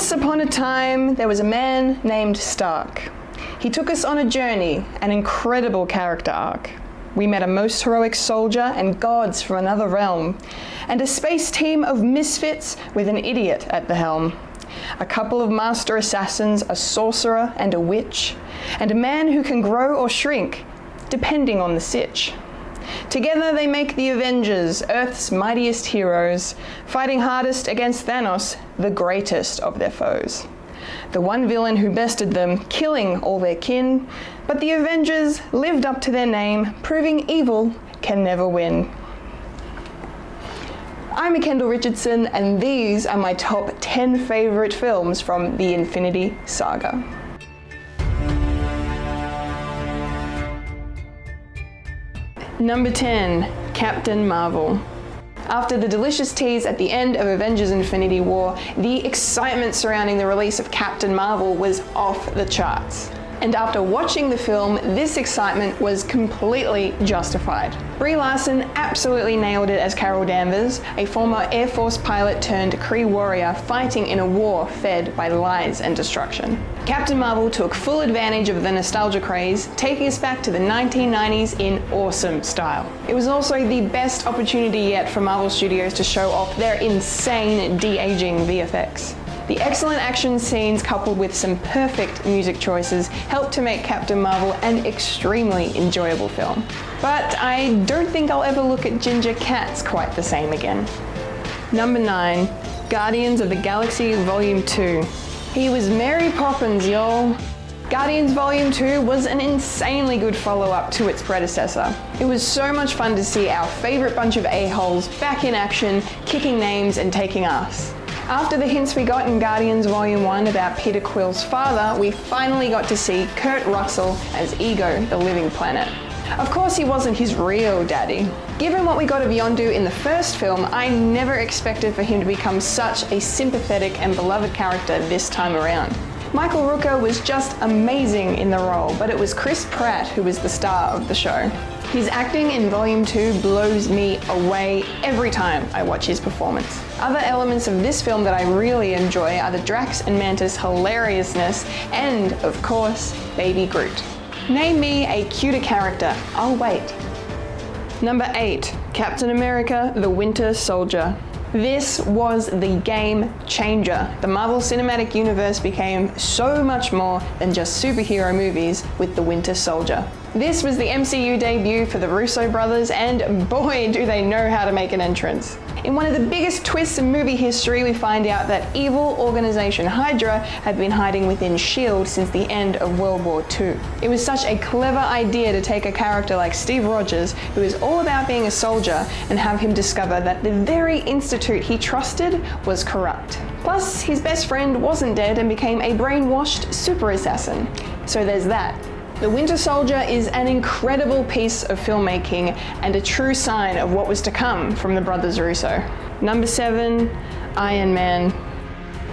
Once upon a time, there was a man named Stark. He took us on a journey, an incredible character arc. We met a most heroic soldier and gods from another realm, and a space team of misfits with an idiot at the helm. A couple of master assassins, a sorcerer and a witch, and a man who can grow or shrink, depending on the sitch. Together they make the Avengers, Earth's mightiest heroes, fighting hardest against Thanos, the greatest of their foes. The one villain who bested them, killing all their kin, but the Avengers lived up to their name, proving evil can never win. I'm Kendall Richardson, and these are my top 10 favourite films from the Infinity Saga. Number 10, Captain Marvel. After the delicious tease at the end of Avengers Infinity War, the excitement surrounding the release of Captain Marvel was off the charts. And after watching the film, this excitement was completely justified. Brie Larson absolutely nailed it as Carol Danvers, a former Air Force pilot turned Kree warrior fighting in a war fed by lies and destruction. Captain Marvel took full advantage of the nostalgia craze, taking us back to the 1990s in awesome style. It was also the best opportunity yet for Marvel Studios to show off their insane de-aging VFX. The excellent action scenes coupled with some perfect music choices helped to make Captain Marvel an extremely enjoyable film. But I don't think I'll ever look at Ginger Cats quite the same again. Number 9, Guardians of the Galaxy Volume 2. He was Mary Poppins, y'all. Guardians Volume 2 was an insanely good follow-up to its predecessor. It was so much fun to see our favourite bunch of a-holes back in action, kicking names and taking ass. After the hints we got in Guardians Volume 1 about Peter Quill's father, we finally got to see Kurt Russell as Ego, the Living Planet. Of course he wasn't his real daddy. Given what we got of Yondu in the first film, I never expected for him to become such a sympathetic and beloved character this time around. Michael Rooker was just amazing in the role, but it was Chris Pratt who was the star of the show. His acting in Volume 2 blows me away every time I watch his performance. Other elements of this film that I really enjoy are the Drax and Mantis hilariousness and, of course, Baby Groot. Name me a cuter character, I'll wait. Number 8, Captain America: The Winter Soldier. This was the game changer. The Marvel Cinematic Universe became so much more than just superhero movies with The Winter Soldier. This was the MCU debut for the Russo brothers, and boy do they know how to make an entrance. In one of the biggest twists in movie history, we find out that evil organization Hydra had been hiding within S.H.I.E.L.D. since the end of World War II. It was such a clever idea to take a character like Steve Rogers, who is all about being a soldier, and have him discover that the very institute he trusted was corrupt. Plus, his best friend wasn't dead and became a brainwashed super assassin. So there's that. The Winter Soldier is an incredible piece of filmmaking and a true sign of what was to come from the brothers Russo. Number 7, Iron Man.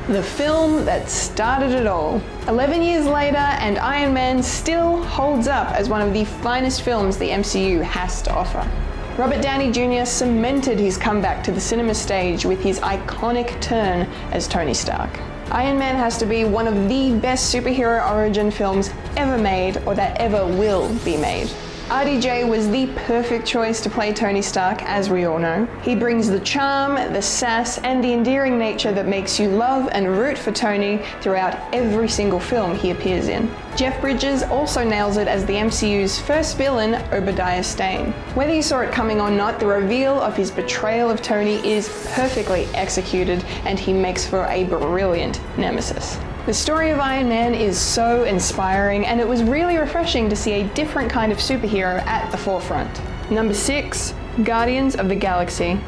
The film that started it all. 11 years later, and Iron Man still holds up as one of the finest films the MCU has to offer. Robert Downey Jr. cemented his comeback to the cinema stage with his iconic turn as Tony Stark. Iron Man has to be one of the best superhero origin films ever made, or that ever will be made. RDJ was the perfect choice to play Tony Stark, as we all know. He brings the charm, the sass, and the endearing nature that makes you love and root for Tony throughout every single film he appears in. Jeff Bridges also nails it as the MCU's first villain, Obadiah Stane. Whether you saw it coming or not, the reveal of his betrayal of Tony is perfectly executed, and he makes for a brilliant nemesis. The story of Iron Man is so inspiring, and it was really refreshing to see a different kind of superhero at the forefront. Number 6, Guardians of the Galaxy.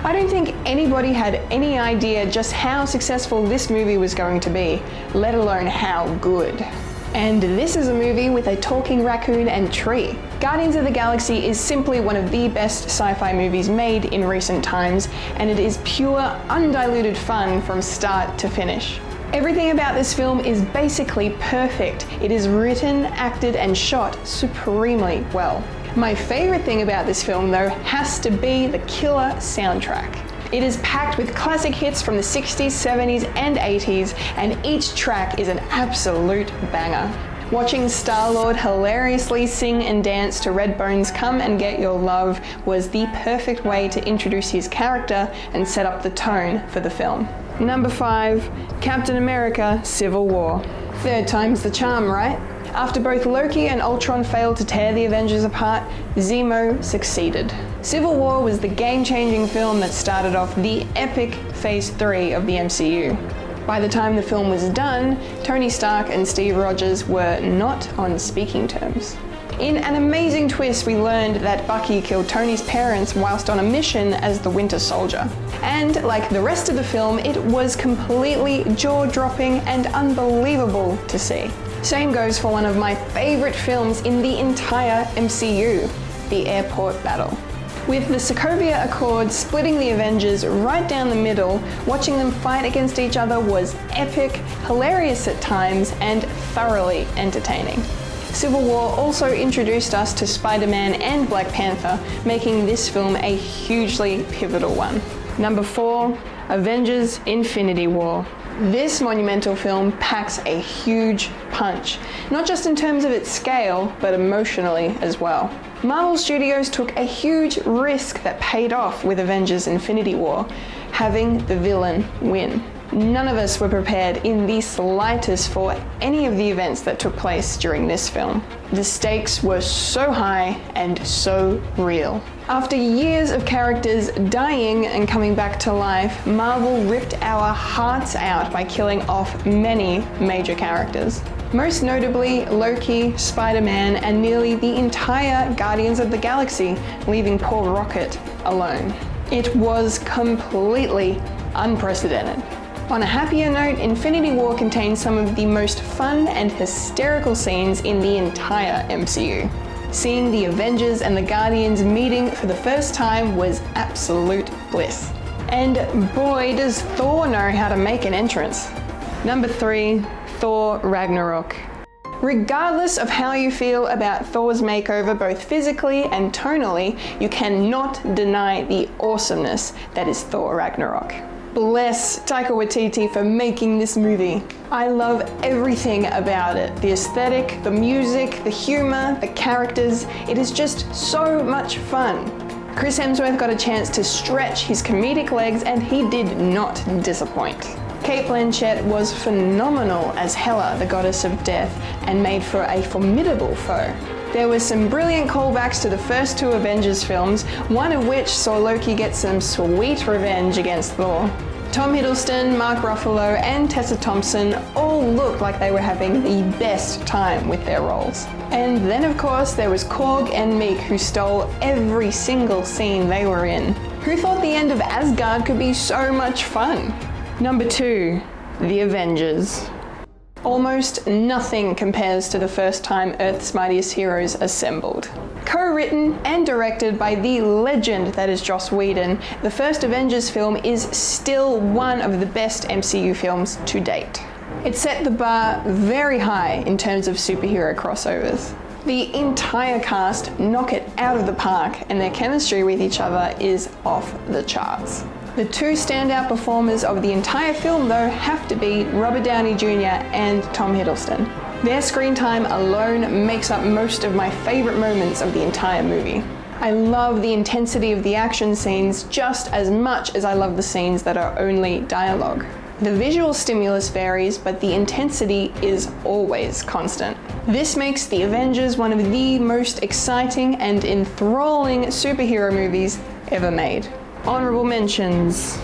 I don't think anybody had any idea just how successful this movie was going to be, let alone how good. And this is a movie with a talking raccoon and tree. Guardians of the Galaxy is simply one of the best sci-fi movies made in recent times, and it is pure, undiluted fun from start to finish. Everything about this film is basically perfect. It is written, acted, and shot supremely well. My favorite thing about this film, though, has to be the killer soundtrack. It is packed with classic hits from the 60s, 70s, and 80s, and each track is an absolute banger. Watching Star-Lord hilariously sing and dance to Redbone's Come and Get Your Love was the perfect way to introduce his character and set up the tone for the film. Number 5, Captain America: Civil War. Third time's the charm, right? After both Loki and Ultron failed to tear the Avengers apart, Zemo succeeded. Civil War was the game-changing film that started off the epic Phase 3 of the MCU. By the time the film was done, Tony Stark and Steve Rogers were not on speaking terms. In an amazing twist, we learned that Bucky killed Tony's parents whilst on a mission as the Winter Soldier. And like the rest of the film, it was completely jaw-dropping and unbelievable to see. Same goes for one of my favourite films in the entire MCU, the airport battle. With the Sokovia Accord splitting the Avengers right down the middle, watching them fight against each other was epic, hilarious at times, and thoroughly entertaining. Civil War also introduced us to Spider-Man and Black Panther, making this film a hugely pivotal one. Number 4, Avengers Infinity War. This monumental film packs a huge punch, not just in terms of its scale, but emotionally as well. Marvel Studios took a huge risk that paid off with Avengers Infinity War, having the villain win. None of us were prepared in the slightest for any of the events that took place during this film. The stakes were so high and so real. After years of characters dying and coming back to life, Marvel ripped our hearts out by killing off many major characters. Most notably Loki, Spider-Man, and nearly the entire Guardians of the Galaxy, leaving poor Rocket alone. It was completely unprecedented. On a happier note, Infinity War contains some of the most fun and hysterical scenes in the entire MCU. Seeing the Avengers and the Guardians meeting for the first time was absolute bliss. And boy, does Thor know how to make an entrance. Number 3, Thor Ragnarok. Regardless of how you feel about Thor's makeover both physically and tonally, you cannot deny the awesomeness that is Thor Ragnarok. Bless Taika Waititi for making this movie. I love everything about it. The aesthetic, the music, the humor, the characters. It is just so much fun. Chris Hemsworth got a chance to stretch his comedic legs and he did not disappoint. Cate Blanchett was phenomenal as Hela, the goddess of death, and made for a formidable foe. There were some brilliant callbacks to the first 2 Avengers films, one of which saw Loki get some sweet revenge against Thor. Tom Hiddleston, Mark Ruffalo, and Tessa Thompson all looked like they were having the best time with their roles. And then of course there was Korg and Meek, who stole every single scene they were in. Who thought the end of Asgard could be so much fun? Number 2, The Avengers. Almost nothing compares to the first time Earth's Mightiest Heroes assembled. Co-written and directed by the legend that is Joss Whedon, the first Avengers film is still one of the best MCU films to date. It set the bar very high in terms of superhero crossovers. The entire cast knock it out of the park, and their chemistry with each other is off the charts. The 2 standout performers of the entire film, though, have to be Robert Downey Jr. and Tom Hiddleston. Their screen time alone makes up most of my favourite moments of the entire movie. I love the intensity of the action scenes just as much as I love the scenes that are only dialogue. The visual stimulus varies, but the intensity is always constant. This makes The Avengers one of the most exciting and enthralling superhero movies ever made. Honorable mentions.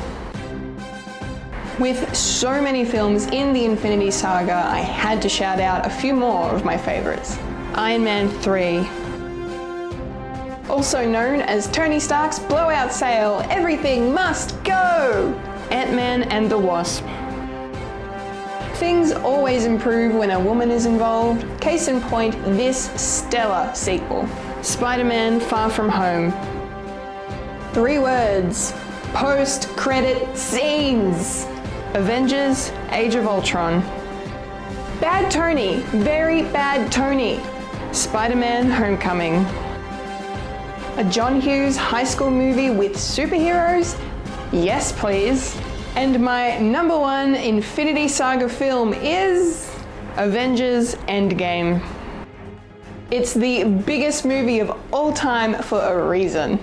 With so many films in the Infinity Saga, I had to shout out a few more of my favorites. Iron Man 3. Also known as Tony Stark's blowout sale, everything must go! Ant-Man and the Wasp. Things always improve when a woman is involved. Case in point, this stellar sequel. Spider-Man: Far From Home. 3 words: post-credit scenes. Avengers: Age of Ultron. Bad Tony, very bad Tony. Spider-Man: Homecoming. A John Hughes high school movie with superheroes? Yes, please. And my number one Infinity Saga film is Avengers Endgame. It's the biggest movie of all time for a reason.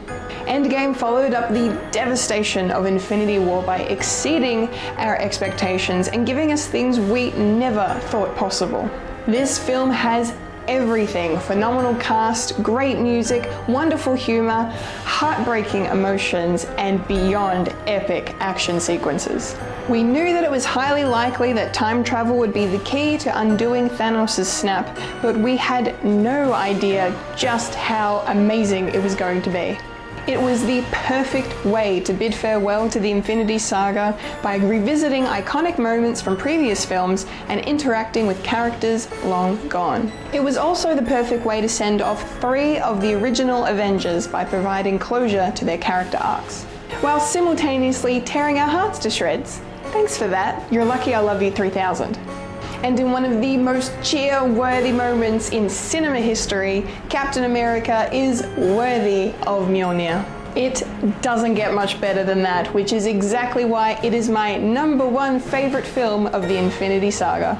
Endgame followed up the devastation of Infinity War by exceeding our expectations and giving us things we never thought possible. This film has everything: phenomenal cast, great music, wonderful humor, heartbreaking emotions, and beyond epic action sequences. We knew that it was highly likely that time travel would be the key to undoing Thanos' snap, but we had no idea just how amazing it was going to be. It was the perfect way to bid farewell to the Infinity Saga by revisiting iconic moments from previous films and interacting with characters long gone. It was also the perfect way to send off 3 of the original Avengers by providing closure to their character arcs, while simultaneously tearing our hearts to shreds. Thanks for that. You're lucky I love you 3000. And in one of the most cheer-worthy moments in cinema history, Captain America is worthy of Mjolnir. It doesn't get much better than that, which is exactly why it is my number one favorite film of the Infinity Saga.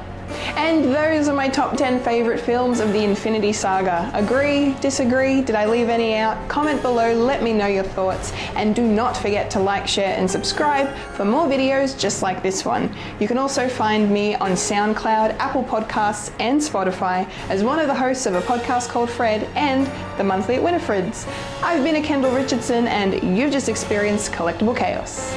And those are my top 10 favorite films of the Infinity Saga. Agree? Disagree? Did I leave any out? Comment below, let me know your thoughts, and do not forget to like, share, and subscribe for more videos just like this one. You can also find me on SoundCloud, Apple Podcasts, and Spotify as one of the hosts of a podcast called Fred and the Monthly at Winifred's. I've been a Kendall Richardson, and you've just experienced Collectible Chaos.